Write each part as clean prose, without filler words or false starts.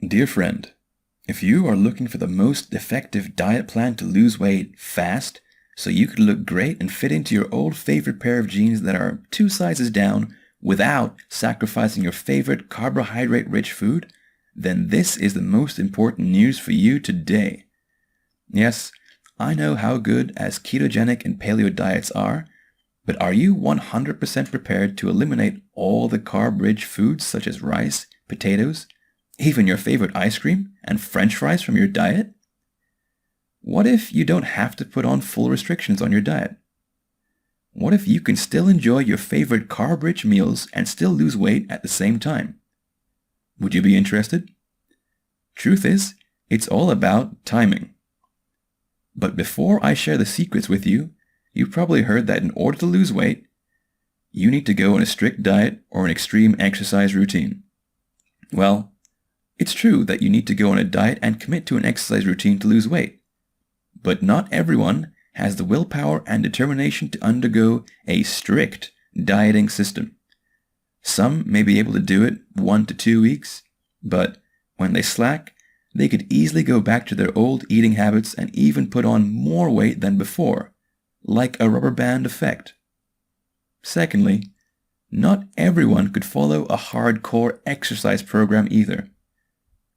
Dear friend, if you are looking for the most effective diet plan to lose weight fast, so you could look great and fit into your old favorite pair of jeans that are 2 sizes down without sacrificing your favorite carbohydrate-rich food, then this is the most important news for you today. Yes, I know how good as ketogenic and paleo diets are, but are you 100% prepared to eliminate all the carb-rich foods such as rice, potatoes, even your favorite ice cream and French fries from your diet? What if you don't have to put on full restrictions on your diet? What if you can still enjoy your favorite carb-rich meals and still lose weight at the same time? Would you be interested? Truth is, it's all about timing. But before I share the secrets with you, you've probably heard that in order to lose weight, you need to go on a strict diet or an extreme exercise routine. Well, it's true that you need to go on a diet and commit to an exercise routine to lose weight. But not everyone has the willpower and determination to undergo a strict dieting system. Some may be able to do it 1 to 2 weeks, but when they slack, they could easily go back to their old eating habits and even put on more weight than before, like a rubber band effect. Secondly, not everyone could follow a hardcore exercise program either.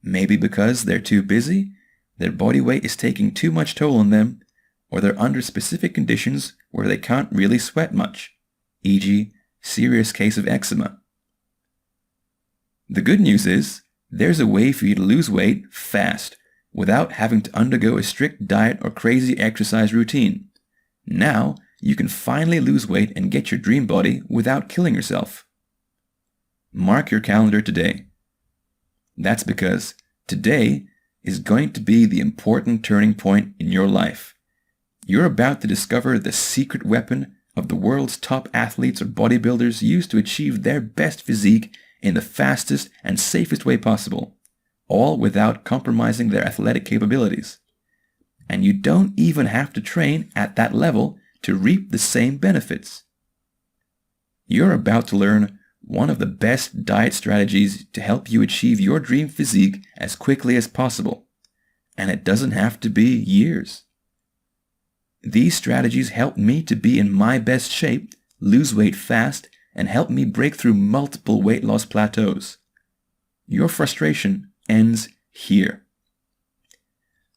Maybe because they're too busy, their body weight is taking too much toll on them, or they're under specific conditions where they can't really sweat much, e.g., serious case of eczema. The good news is, there's a way for you to lose weight fast without having to undergo a strict diet or crazy exercise routine. Now, you can finally lose weight and get your dream body without killing yourself. Mark your calendar today. That's because today is going to be the important turning point in your life. You're about to discover the secret weapon of the world's top athletes or bodybuilders use to achieve their best physique in the fastest and safest way possible, all without compromising their athletic capabilities. And you don't even have to train at that level to reap the same benefits. You're about to learn one of the best diet strategies to help you achieve your dream physique as quickly as possible, and it doesn't have to be years. These strategies helped me to be in my best shape, lose weight fast, and help me break through multiple weight loss plateaus. Your frustration ends here.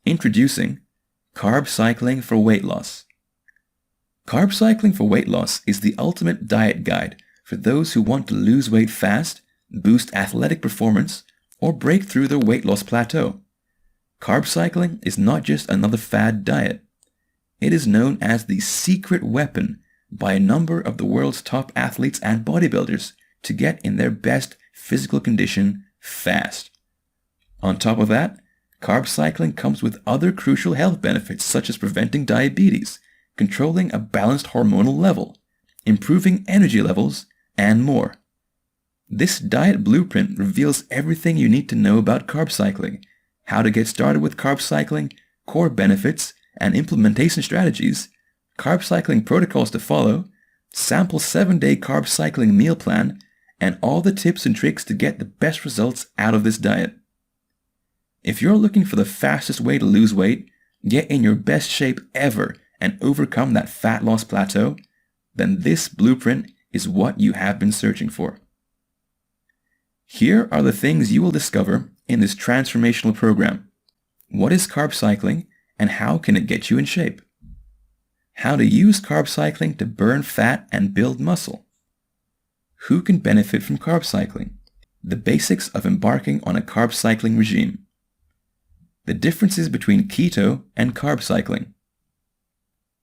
Introducing Carb Cycling for Weight Loss. Carb cycling for weight loss is the ultimate diet guide for those who want to lose weight fast, boost athletic performance, or break through their weight loss plateau. Carb cycling is not just another fad diet. It is known as the secret weapon by a number of the world's top athletes and bodybuilders to get in their best physical condition fast. On top of that, carb cycling comes with other crucial health benefits such as preventing diabetes, controlling a balanced hormonal level, improving energy levels, and more. This diet blueprint reveals everything you need to know about carb cycling, how to get started with carb cycling, core benefits and implementation strategies, carb cycling protocols to follow, sample 7-day carb cycling meal plan, and all the tips and tricks to get the best results out of this diet. If you're looking for the fastest way to lose weight, get in your best shape ever, and overcome that fat loss plateau, then this blueprint is what you have been searching for. Here are the things you will discover in this transformational program. What is carb cycling and how can it get you in shape? How to use carb cycling to burn fat and build muscle. Who can benefit from carb cycling? The basics of embarking on a carb cycling regime. The differences between keto and carb cycling.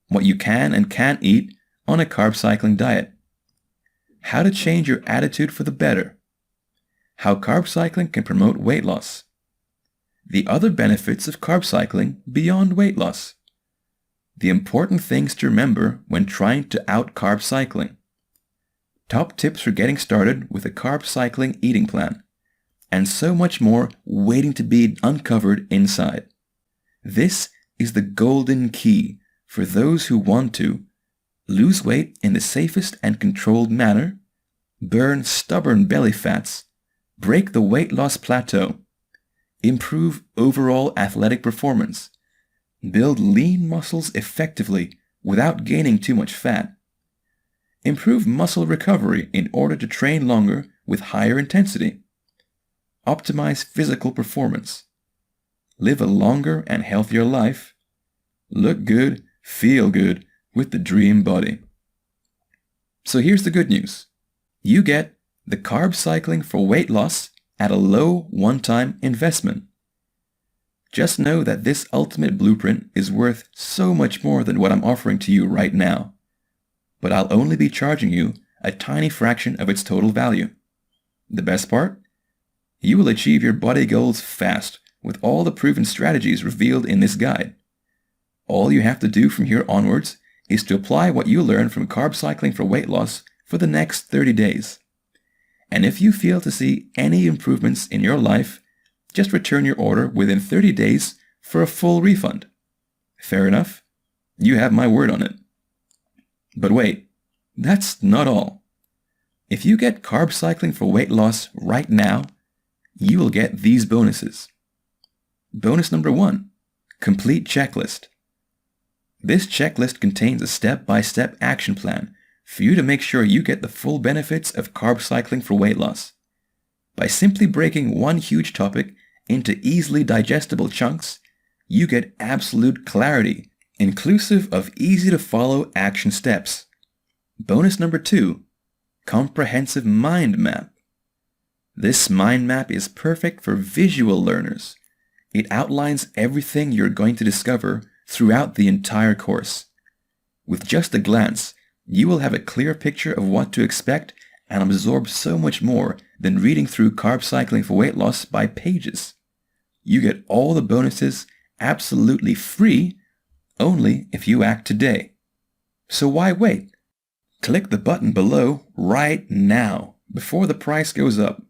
What you can and can't eat on a carb cycling diet. How to change your attitude for the better. How carb cycling can promote weight loss. The other benefits of carb cycling beyond weight loss. The important things to remember when trying to out-carb cycling. Top tips for getting started with a carb cycling eating plan. And so much more waiting to be uncovered inside. This is the golden key for those who want to lose weight in the safest and controlled manner, burn stubborn belly fats, break the weight loss plateau, Improve overall athletic performance. Build lean muscles effectively without gaining too much fat. Improve muscle recovery in order to train longer with higher intensity. Optimize physical performance. Live a longer and healthier life. Look good, feel good with the dream body. So here's the good news. You get the carb cycling for weight loss at a low one-time investment. Just know that this ultimate blueprint is worth so much more than what I'm offering to you right now. But I'll only be charging you a tiny fraction of its total value. The best part? You will achieve your body goals fast with all the proven strategies revealed in this guide. All you have to do from here onwards is to apply what you learn from carb cycling for weight loss for the next 30 days. And if you fail to see any improvements in your life, just return your order within 30 days for a full refund. Fair enough? You have my word on it. But wait, that's not all. If you get carb cycling for weight loss right now, you will get these bonuses. Bonus number 1, complete checklist. This checklist contains a step-by-step action plan for you to make sure you get the full benefits of carb cycling for weight loss. By simply breaking one huge topic into easily digestible chunks, you get absolute clarity, inclusive of easy-to-follow action steps. Bonus number 2, comprehensive mind map. This mind map is perfect for visual learners. It outlines everything you're going to discover throughout the entire course. With just a glance, you will have a clear picture of what to expect and absorb so much more than reading through Carb Cycling for Weight Loss by pages. You get all the bonuses absolutely free only if you act today. So why wait? Click the button below right now before the price goes up.